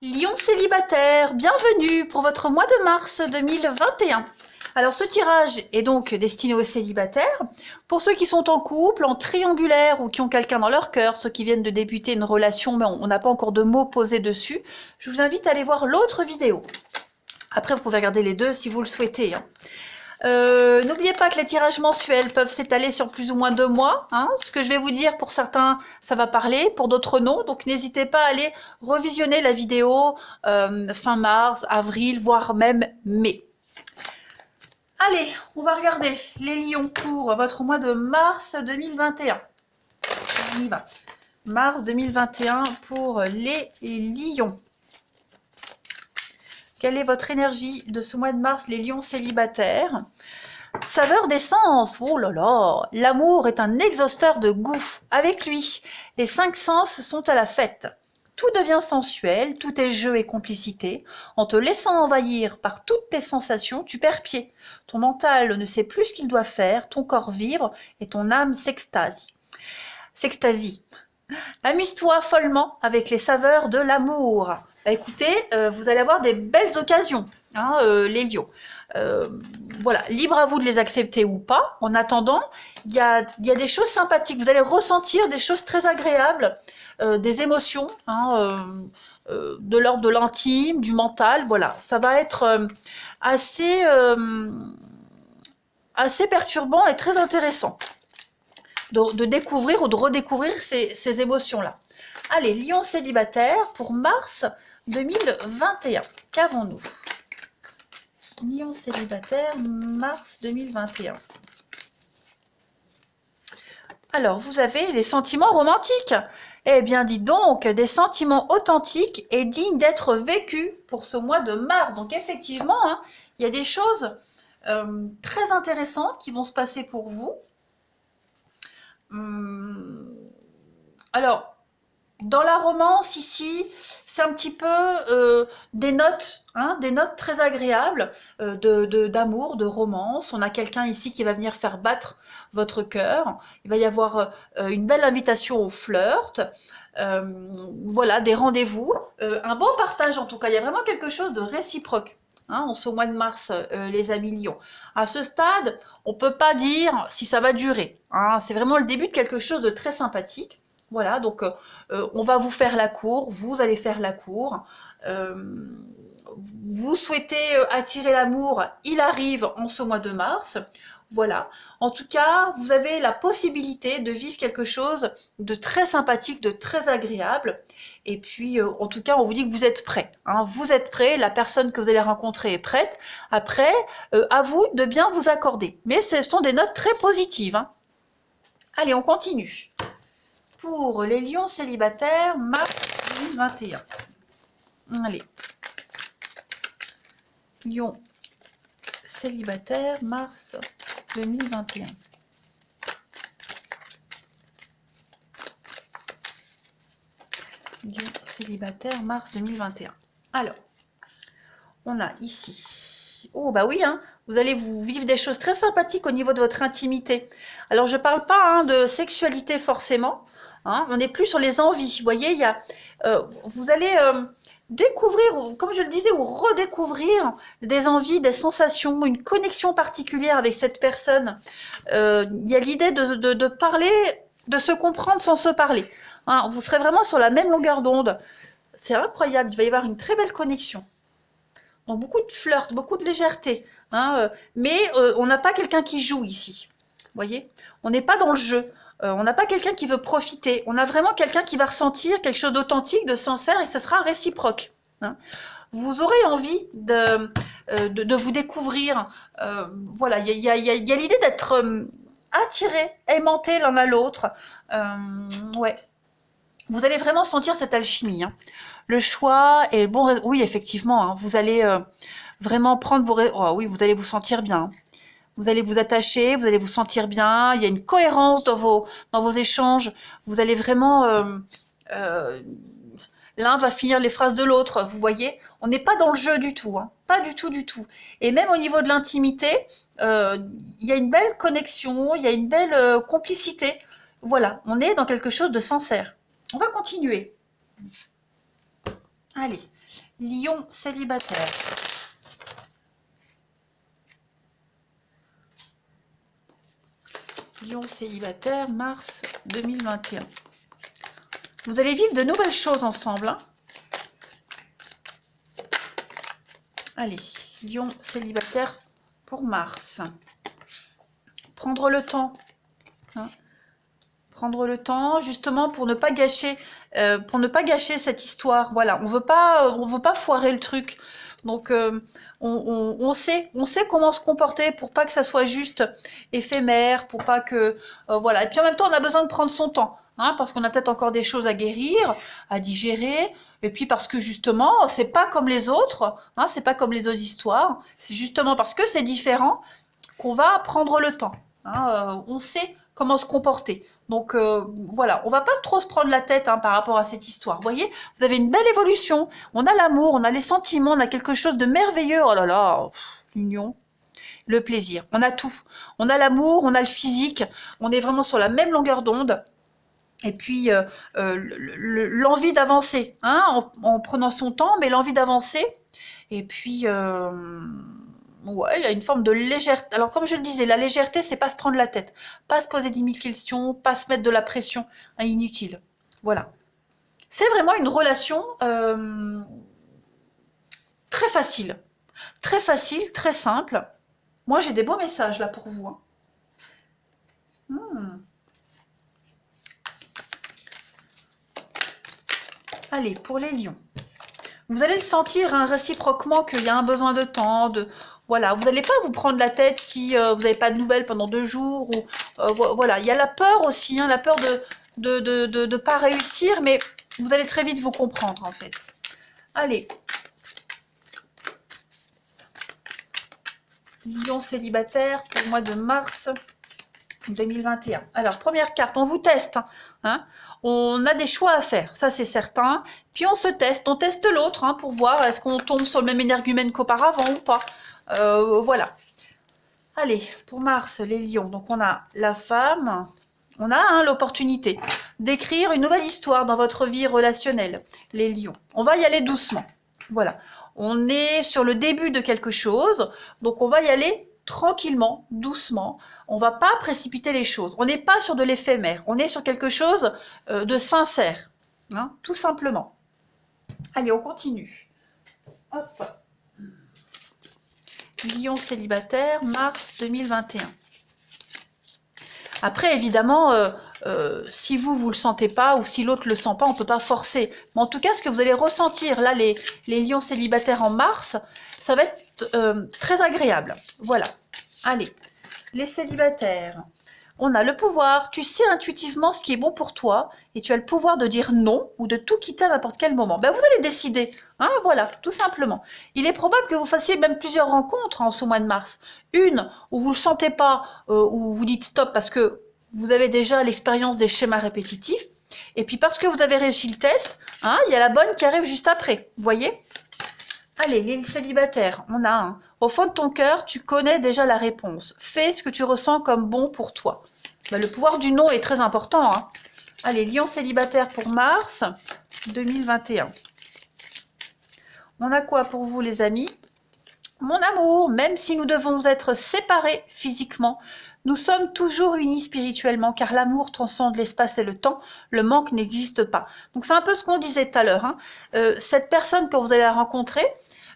Lion célibataire, bienvenue pour votre mois de mars 2021. Alors ce tirage est donc destiné aux célibataires. Pour ceux qui sont en couple, en triangulaire ou qui ont quelqu'un dans leur cœur, ceux qui viennent de débuter une relation mais on n'a pas encore de mots posés dessus, je vous invite à aller voir l'autre vidéo. Après vous pouvez regarder les deux si vous le souhaitez. N'oubliez pas que les tirages mensuels peuvent s'étaler sur plus ou moins 2 mois. Ce que je vais vous dire, pour certains, ça va parler, pour d'autres non. Donc n'hésitez pas à aller revisionner la vidéo fin mars, avril, voire même mai. Allez, on va regarder les lions pour votre mois de mars 2021. On y va. Mars 2021 pour les lions. Quelle est votre énergie de ce mois de mars, les lions célibataires? Saveur d'essence, oh là là, l'amour est un exhausteur de goût. Avec lui, les 5 sens sont à la fête. Tout devient sensuel, tout est jeu et complicité. En te laissant envahir par toutes tes sensations, tu perds pied. Ton mental ne sait plus ce qu'il doit faire, ton corps vibre et ton âme s'extasie. Amuse-toi follement avec les saveurs de l'amour. Bah, écoutez, vous allez avoir des belles occasions, les lions. Voilà, libre à vous de les accepter ou pas. En attendant, il y a des choses sympathiques. Vous allez ressentir des choses très agréables, des émotions, de l'ordre de l'intime, du mental. Voilà, ça va être assez perturbant et très intéressant de découvrir ou de redécouvrir ces émotions-là. Allez, lion célibataire pour mars 2021. Qu'avons-nous? Lion célibataire, mars 2021. Alors, vous avez les sentiments romantiques. Eh bien, dis donc, des sentiments authentiques et dignes d'être vécus pour ce mois de mars. Donc, effectivement, il y a des choses très intéressantes qui vont se passer pour vous. Alors, dans la romance ici, c'est un petit peu des notes très agréables d'amour, de romance. On a quelqu'un ici qui va venir faire battre votre cœur. Il va y avoir une belle invitation au flirt. Voilà, des rendez-vous. Un bon partage en tout cas. Il y a vraiment quelque chose de réciproque. En ce mois de mars, les amis lions. À ce stade, on ne peut pas dire si ça va durer. C'est vraiment le début de quelque chose de très sympathique. Voilà, donc on va vous faire la cour, vous allez faire la cour. Vous souhaitez attirer l'amour, il arrive en ce mois de mars. Voilà. En tout cas, vous avez la possibilité de vivre quelque chose de très sympathique, de très agréable. Et puis, en tout cas, on vous dit que vous êtes prêts. Vous êtes prêts, la personne que vous allez rencontrer est prête. Après, à vous de bien vous accorder. Mais ce sont des notes très positives. Allez, on continue. Pour les lions célibataires, mars 2021. Allez. Lion célibataire, mars 2021. Lion célibataire, mars 2021. Alors, on a ici... Oh, bah oui, vous allez vous vivre des choses très sympathiques au niveau de votre intimité. Alors, je ne parle pas de sexualité forcément. On est plus sur les envies. Vous voyez, vous allez découvrir, comme je le disais, ou redécouvrir des envies, des sensations, une connexion particulière avec cette personne. Il y a l'idée de parler, de se comprendre sans se parler. Vous serez vraiment sur la même longueur d'onde. C'est incroyable, il va y avoir une très belle connexion. Donc beaucoup de flirt, beaucoup de légèreté. Mais on n'a pas quelqu'un qui joue ici. Vous voyez, on n'est pas dans le jeu. On n'a pas quelqu'un qui veut profiter. On a vraiment quelqu'un qui va ressentir quelque chose d'authentique, de sincère, et ce sera réciproque. Vous aurez envie de vous découvrir. Voilà, il y a l'idée d'être attirés, aimantés l'un à l'autre. Ouais. Vous allez vraiment sentir cette alchimie. Le choix est bon. Oui, effectivement, vous allez vraiment prendre vos... Oh, oui, vous allez vous sentir bien. Vous allez vous attacher, vous allez vous sentir bien. Il y a une cohérence dans vos échanges. Vous allez vraiment... l'un va finir les phrases de l'autre, vous voyez. On n'est pas dans le jeu du tout. Pas du tout, du tout. Et même au niveau de l'intimité, il y a une belle connexion, il y a une belle complicité. Voilà, on est dans quelque chose de sincère. On va continuer. Allez. Lion célibataire. Lion célibataire, mars 2021. Vous allez vivre de nouvelles choses ensemble. Hein. Allez, Lion célibataire pour mars. Prendre le temps. Hein. Prendre le temps, justement, pour ne pas gâcher cette histoire. Voilà, on veut pas foirer le truc. Donc, on sait comment se comporter pour pas que ça soit juste éphémère, pour pas que... voilà. Et puis en même temps, on a besoin de prendre son temps, hein, parce qu'on a peut-être encore des choses à guérir, à digérer, et puis parce que justement, c'est pas comme les autres, hein, c'est pas comme les autres histoires, c'est justement parce que c'est différent qu'on va prendre le temps. Hein, on sait comment se comporter. Donc voilà, on va pas trop se prendre la tête, hein, par rapport à cette histoire. Vous voyez, vous avez une belle évolution. On a l'amour, on a les sentiments, on a quelque chose de merveilleux. Oh là là, l'union, le plaisir. On a tout. On a l'amour, on a le physique. On est vraiment sur la même longueur d'onde. Et puis l'envie d'avancer, hein, en prenant son temps, mais l'envie d'avancer. Et puis ouais, il y a une forme de légèreté. Alors, comme je le disais, la légèreté, c'est pas se prendre la tête, pas se poser 10 000 questions, pas se mettre de la pression, hein, inutile. Voilà. C'est vraiment une relation très facile, très simple. Moi, j'ai des beaux messages là pour vous. Hein. Allez, pour les lions. Vous allez le sentir, hein, réciproquement, qu'il y a un besoin de temps, voilà, vous n'allez pas vous prendre la tête si vous n'avez pas de nouvelles pendant 2 jours. Ou, voilà, il y a la peur aussi, hein, la peur de pas réussir, mais vous allez très vite vous comprendre, en fait. Allez. Lion célibataire pour le mois de mars 2021. Alors, première carte, on vous teste. Hein, on a des choix à faire, ça c'est certain. Puis on se teste, on teste l'autre, hein, pour voir est-ce qu'on tombe sur le même énergumène qu'auparavant ou pas. Voilà. Allez, pour Mars, les lions. Donc on a la femme, on a, hein, l'opportunité d'écrire une nouvelle histoire dans votre vie relationnelle, les lions. On va y aller doucement. Voilà. On est sur le début de quelque chose, donc on va y aller tranquillement, doucement. On ne va pas précipiter les choses. On n'est pas sur de l'éphémère. On est sur quelque chose de sincère, hein, tout simplement. Allez, on continue. Hop. Lion célibataire, mars 2021. Après, évidemment, si vous le sentez pas ou si l'autre le sent pas, on peut pas forcer. Mais en tout cas, ce que vous allez ressentir, là, les lions célibataires en mars, ça va être très agréable. Voilà. Allez, les célibataires. On a le pouvoir, tu sais intuitivement ce qui est bon pour toi et tu as le pouvoir de dire non ou de tout quitter à n'importe quel moment. Ben, vous allez décider, hein, voilà, tout simplement. Il est probable que vous fassiez même plusieurs rencontres, hein, en ce mois de mars. Une où vous ne le sentez pas, où vous dites stop parce que vous avez déjà l'expérience des schémas répétitifs. Et puis parce que vous avez réussi le test, hein, il y a la bonne qui arrive juste après, vous voyez ? Allez, les célibataires, on a un. Au fond de ton cœur, tu connais déjà la réponse. Fais ce que tu ressens comme bon pour toi. Ben, le pouvoir du non est très important. Hein. Allez, lion célibataire pour mars 2021. On a quoi pour vous, les amis? Mon amour, même si nous devons être séparés physiquement, nous sommes toujours unis spirituellement, car l'amour transcende l'espace et le temps, le manque n'existe pas. Donc c'est un peu ce qu'on disait tout à l'heure. Hein. Cette personne, quand vous allez la rencontrer,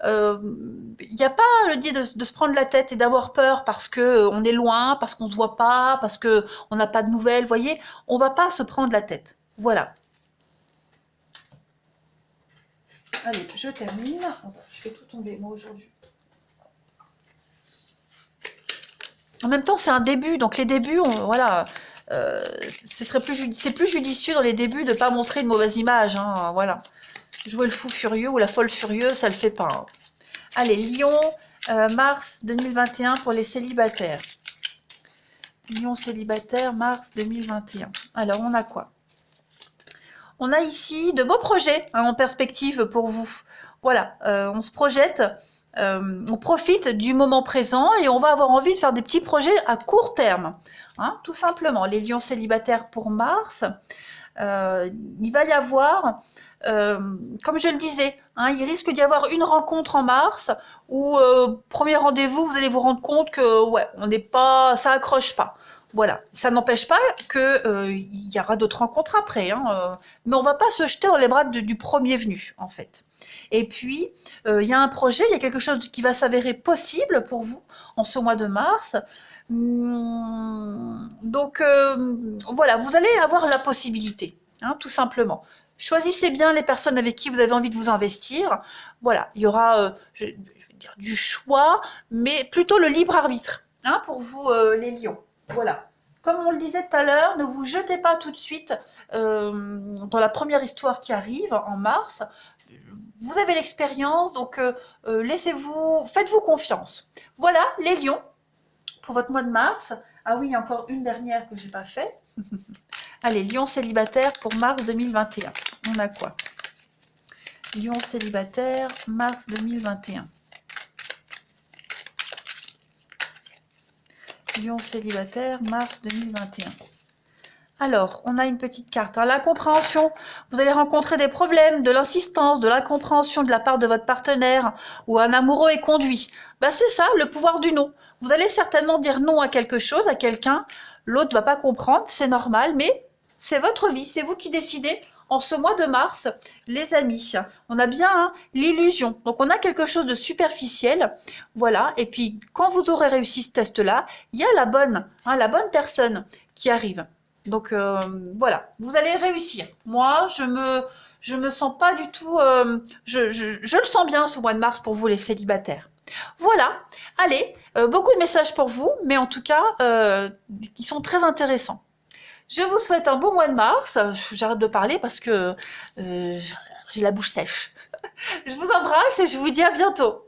il n'y a pas le dit de se prendre la tête et d'avoir peur parce que on est loin, parce qu'on ne se voit pas, parce qu'on n'a pas de nouvelles, vous voyez, on ne va pas se prendre la tête. Voilà. Allez, je termine. Je fais tout tomber, moi, aujourd'hui. En même temps, c'est un début, donc les débuts, voilà, c'est plus judicieux dans les débuts de ne pas montrer une mauvaise image, hein, voilà. Jouer le fou furieux ou la folle furieuse, ça le fait pas. Hein. Allez, Lion, mars 2021 pour les célibataires. Lion célibataire, mars 2021. Alors, on a quoi? On a ici de beaux projets, hein, en perspective pour vous. Voilà, on se projette, on profite du moment présent et on va avoir envie de faire des petits projets à court terme. Hein, tout simplement, les lions célibataires pour mars. il va y avoir, comme je le disais, hein, il risque d'y avoir une rencontre en mars où, premier rendez-vous, vous allez vous rendre compte que ouais, on n'est pas, ça accroche pas. Voilà, ça n'empêche pas que il y aura d'autres rencontres après, hein, mais on va pas se jeter dans les bras du premier venu, en fait. Et puis, il y a un projet, il y a quelque chose qui va s'avérer possible pour vous en ce mois de mars. Donc, voilà, vous allez avoir la possibilité, hein, tout simplement. Choisissez bien les personnes avec qui vous avez envie de vous investir. Voilà, il y aura, je vais dire, du choix, mais plutôt le libre arbitre, hein, pour vous, les lions. Voilà. Comme on le disait tout à l'heure, ne vous jetez pas tout de suite dans la première histoire qui arrive en mars. Vous avez l'expérience, donc laissez-vous, faites-vous confiance. Voilà, les lions, pour votre mois de mars. Ah oui, il y a encore une dernière que j'ai pas fait. Allez, lion célibataire pour mars 2021. On a quoi? Lion célibataire, mars 2021. Lion célibataire, mars 2021. Alors, on a une petite carte. Hein, l'incompréhension. Vous allez rencontrer des problèmes, de l'insistance, de l'incompréhension de la part de votre partenaire ou un amoureux est conduit. Bah, c'est ça, le pouvoir du non. Vous allez certainement dire non à quelque chose, à quelqu'un. L'autre va pas comprendre, c'est normal, mais c'est votre vie, c'est vous qui décidez. En ce mois de mars, les amis, on a bien hein, l'illusion. Donc, on a quelque chose de superficiel. Voilà. Et puis, quand vous aurez réussi ce test-là, il y a la bonne personne qui arrive. Donc, voilà. Vous allez réussir. Moi, je me sens pas du tout... je le sens bien ce mois de mars pour vous, les célibataires. Voilà. Allez, beaucoup de messages pour vous, mais en tout cas, qui sont très intéressants. Je vous souhaite un bon mois de mars. J'arrête de parler parce que j'ai la bouche sèche. Je vous embrasse et je vous dis à bientôt.